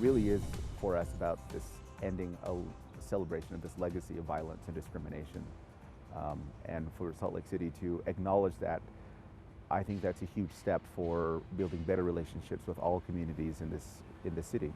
really is for us about this ending a celebration of this legacy of violence and discrimination. And for Salt Lake City to acknowledge that, I think that's a huge step for building better relationships with all communities in this city.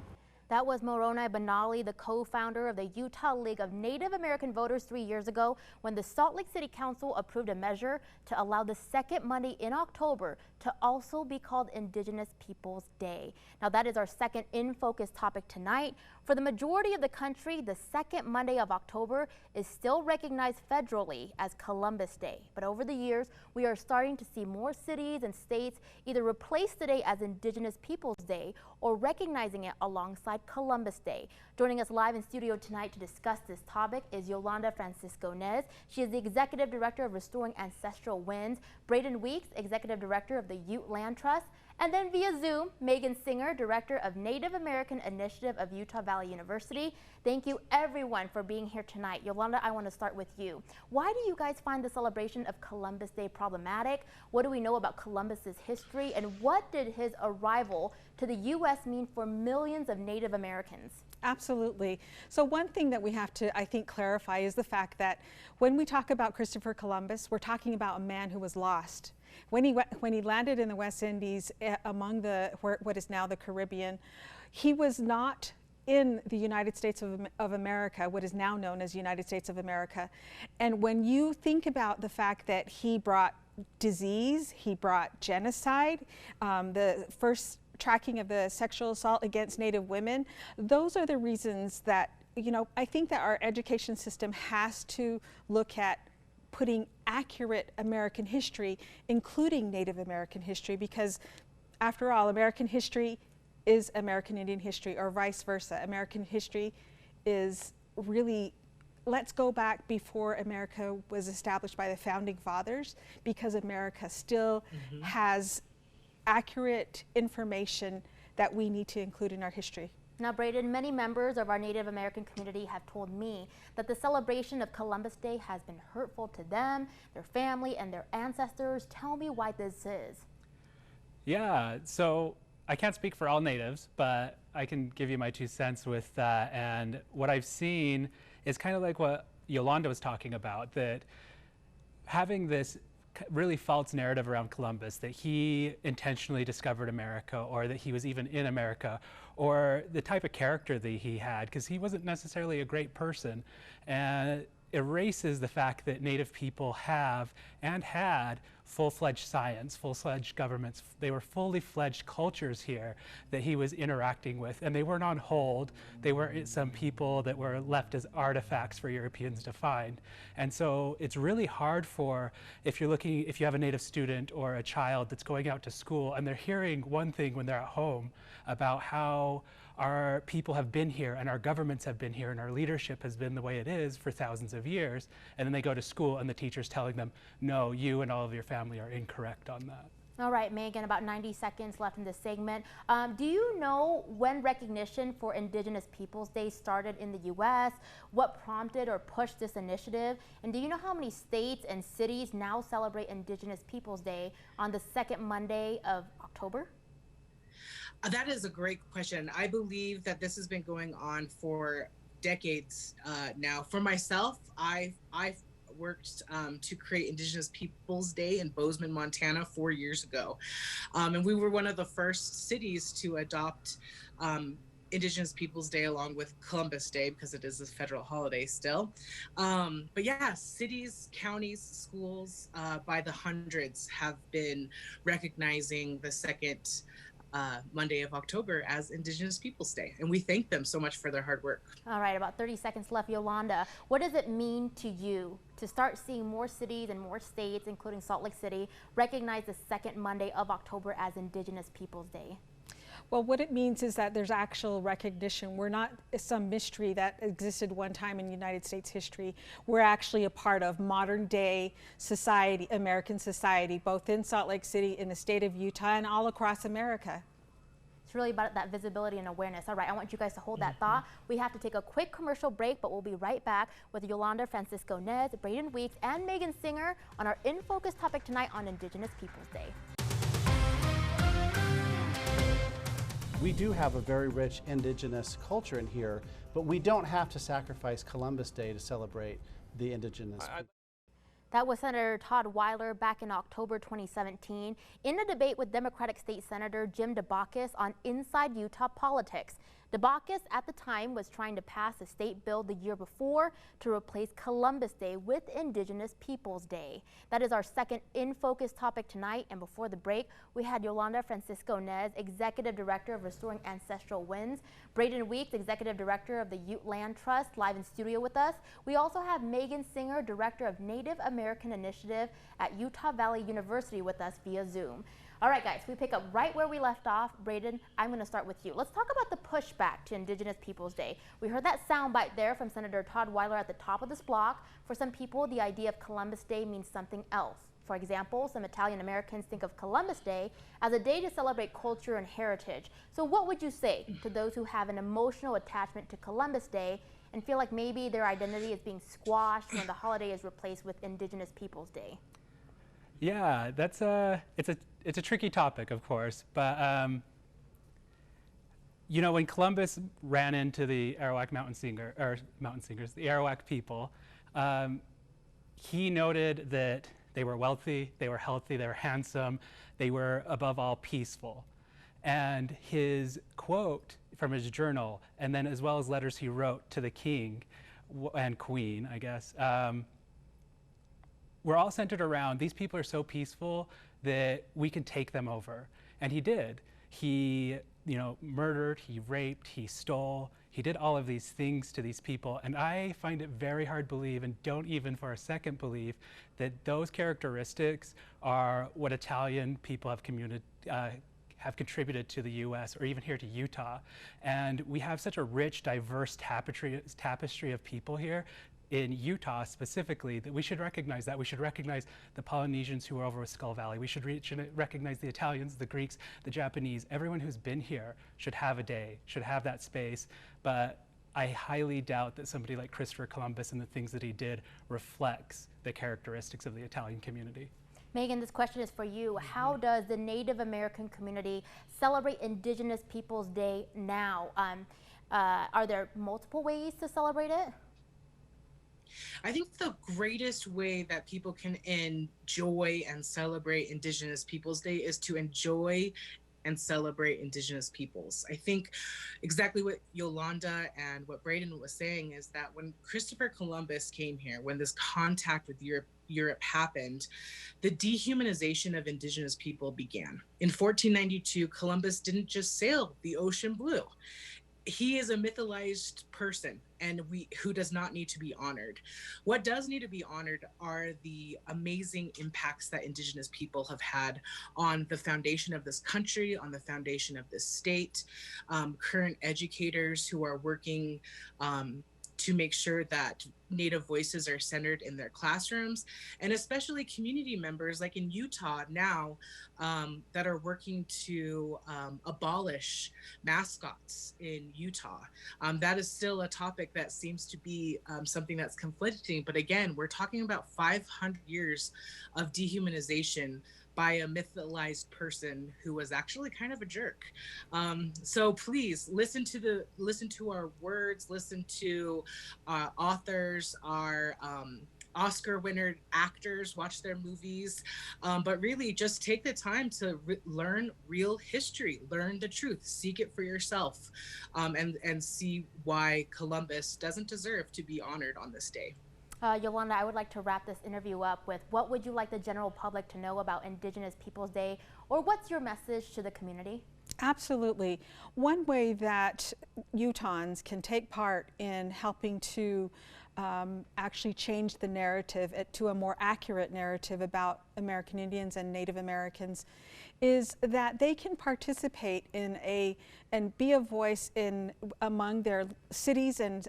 That was Moroni Benali, the co-founder of the Utah League of Native American Voters 3 years ago when the Salt Lake City Council approved a measure to allow the second Monday in October to also be called Indigenous Peoples Day. Now that is our second In Focus topic tonight. For the majority of the country, the second Monday of October is still recognized federally as Columbus Day. But over the years, we are starting to see more cities and states either replace the day as Indigenous Peoples Day or recognizing it alongside Columbus Day. Joining us live in studio tonight to discuss this topic is Yolanda Francisco-Nez. She is the Executive Director of Restoring Ancestral Winds, Braidan Weeks, Executive Director of the Ute Land Trust, and then via Zoom, Megan Singer, Director of Native American Initiative of Utah Valley University. Thank you everyone for being here tonight. Yolanda, I want to start with you. Why do you guys find the celebration of Columbus Day problematic? What do we know about Columbus's history, and what did his arrival to the U.S. mean for millions of Native Americans? Absolutely. So one thing that we have to, I think, clarify is the fact that when we talk about Christopher Columbus, we're talking about a man who was lost. When he landed in the West Indies among what is now the Caribbean, he was not in the United States of America, what is now known as United States of America. And when you think about the fact that he brought disease, he brought genocide, the first tracking of the sexual assault against Native women, those are the reasons that, I think that our education system has to look at putting accurate American history, including Native American history, because after all, American history is American Indian history, or vice versa. American history is really, let's go back before America was established by the founding fathers, because America still has accurate information that we need to include in our history. Now, Braidan, many members of our Native American community have told me that the celebration of Columbus Day has been hurtful to them, their family, and their ancestors. Tell me why this is. Yeah, so I can't speak for all Natives, but I can give you my 2 cents with that. And what I've seen is kind of like what Yolanda was talking about, that having this really false narrative around Columbus, that he intentionally discovered America, or that he was even in America, or the type of character that he had, because he wasn't necessarily a great person, and erases the fact that Native people have and had full-fledged science, full-fledged governments. They were fully fledged cultures here that he was interacting with, and they weren't on hold. They weren't some people that were left as artifacts for Europeans to find. And so it's really hard for, if you have a Native student or a child that's going out to school and they're hearing one thing when they're at home about how our people have been here and our governments have been here and our leadership has been the way it is for thousands of years, and then they go to school and the teacher's telling them, no, you and all of your family are incorrect on that. All right, Megan, about 90 seconds left in this segment. Do you know when recognition for Indigenous Peoples Day started in the U.S.? What prompted or pushed this initiative? And do you know how many states and cities now celebrate Indigenous Peoples Day on the second Monday of October? That is a great question. I believe that this has been going on for decades now. For myself, I've worked to create Indigenous Peoples Day in Bozeman, Montana 4 years ago. And we were one of the first cities to adopt Indigenous Peoples Day along with Columbus Day, because it is a federal holiday still. But yeah, cities, counties, schools by the hundreds have been recognizing the second Monday of October as Indigenous Peoples Day, and we thank them so much for their hard work. All right, about 30 seconds left. Yolanda, what does it mean to you to start seeing more cities and more states, including Salt Lake City, recognize the second Monday of October as Indigenous Peoples Day? Well, what it means is that there's actual recognition. We're not some mystery that existed one time in United States history. We're actually a part of modern day society, American society, both in Salt Lake City, in the state of Utah, and all across America. It's really about that visibility and awareness. All right, I want you guys to hold that thought. We have to take a quick commercial break, but we'll be right back with Yolanda Francisco-Nez, Braidan Weeks, and Megan Singer on our In Focus topic tonight on Indigenous Peoples Day. We do have a very rich Indigenous culture in here, but we don't have to sacrifice Columbus Day to celebrate the Indigenous people. That was Senator Todd Weiler back in October 2017 in a debate with Democratic State Senator Jim DeBacchus on Inside Utah Politics. DeBacchus at the time was trying to pass a state bill the year before to replace Columbus Day with Indigenous Peoples Day. That is our second In Focus topic tonight, and before the break, we had Yolanda Francisco-Nez, Executive Director of Restoring Ancestral Winds, Braidan Weeks, Executive Director of the Ute Land Trust, live in studio with us. We also have Megan Singer, Director of Native American Initiative at Utah Valley University with us via Zoom. All right, guys, we pick up right where we left off. Braidan, I'm going to start with you. Let's talk about the pushback to Indigenous Peoples Day. We heard that soundbite there from Senator Todd Weiler at the top of this block. For some people, the idea of Columbus Day means something else. For example, some Italian Americans think of Columbus Day as a day to celebrate culture and heritage. So what would you say to those who have an emotional attachment to Columbus Day and feel like maybe their identity is being squashed when the holiday is replaced with Indigenous Peoples Day? Yeah, it's a tricky topic, of course, but you know, when Columbus ran into the Arawak mountain singers, the Arawak people, he noted that they were wealthy, they were healthy, they were handsome, they were above all peaceful. And his quote from his journal, and then as well as letters he wrote to the king and queen, I guess, we're all centered around these people are so peaceful that we can take them over. And he did. He, you know, murdered, he raped, he stole, he did all of these things to these people. And I find it very hard to believe, and don't even for a second believe, that those characteristics are what Italian people have contributed to the U.S. or even here to Utah. And we have such a rich, diverse tapestry of people here in Utah specifically, that we should recognize that. We should recognize the Polynesians who are over with Skull Valley. We should recognize the Italians, the Greeks, the Japanese. Everyone who's been here should have a day, should have that space. But I highly doubt that somebody like Christopher Columbus and the things that he did reflects the characteristics of the Italian community. Megan, this question is for you. How does the Native American community celebrate Indigenous Peoples Day now? Are there multiple ways to celebrate it? I think the greatest way that people can enjoy and celebrate Indigenous Peoples Day is to enjoy and celebrate Indigenous peoples. I think exactly what Yolanda and what Braidan was saying is that when Christopher Columbus came here, when this contact with Europe happened, the dehumanization of Indigenous people began. In 1492, Columbus didn't just sail the ocean blue. He is a mythologized person and who does not need to be honored. What does need to be honored are the amazing impacts that Indigenous people have had on the foundation of this country, on the foundation of this state, current educators who are working to make sure that Native voices are centered in their classrooms, and especially community members like in Utah now that are working to abolish mascots in Utah. That is still a topic that seems to be something that's conflicting, but again, we're talking about 500 years of dehumanization by a mythologized person who was actually kind of a jerk. So please listen to our words, listen to authors, our Oscar winner actors, watch their movies, but really just take the time to learn real history, learn the truth, seek it for yourself, and see why Columbus doesn't deserve to be honored on this day. Yolanda, I would like to wrap this interview up with what would you like the general public to know about Indigenous Peoples Day, or what's your message to the community? Absolutely. One way that Utahns can take part in helping to actually change the narrative to a more accurate narrative about American Indians and Native Americans is that they can participate in and be a voice among their cities and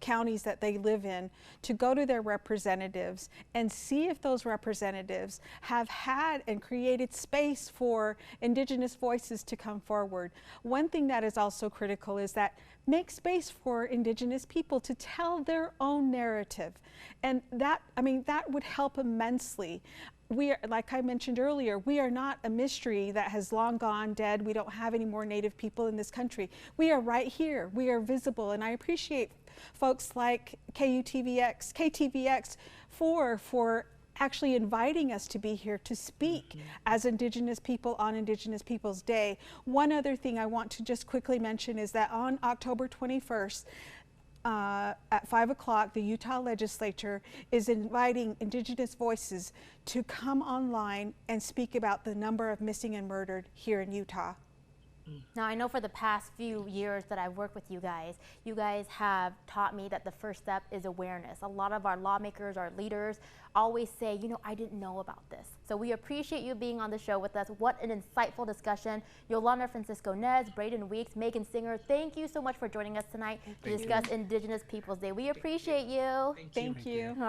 counties that they live in, to go to their representatives and see if those representatives have had and created space for Indigenous voices to come forward. One thing that is also critical is that make space for Indigenous people to tell their own narrative. And that, I mean, that would help immensely. we are, like I mentioned earlier, we are not a mystery that has long gone dead. We don't have any more Native people in this country. We are right here. We are visible, and I appreciate folks like KTVX for actually inviting us to be here to speak as Indigenous people on Indigenous Peoples Day. One other thing I want to just quickly mention is that on October 21st, at 5 o'clock, the Utah legislature is inviting Indigenous voices to come online and speak about the number of missing and murdered here in Utah. Now, I know for the past few years that I've worked with you guys have taught me that the first step is awareness. A lot of our lawmakers, our leaders always say, you know, I didn't know about this. So we appreciate you being on the show with us. What an insightful discussion. Yolanda Francisco-Nez, Braidan Weeks, Megan Singer, thank you so much for joining us tonight to discuss Indigenous Peoples Day. We appreciate you. Thank you.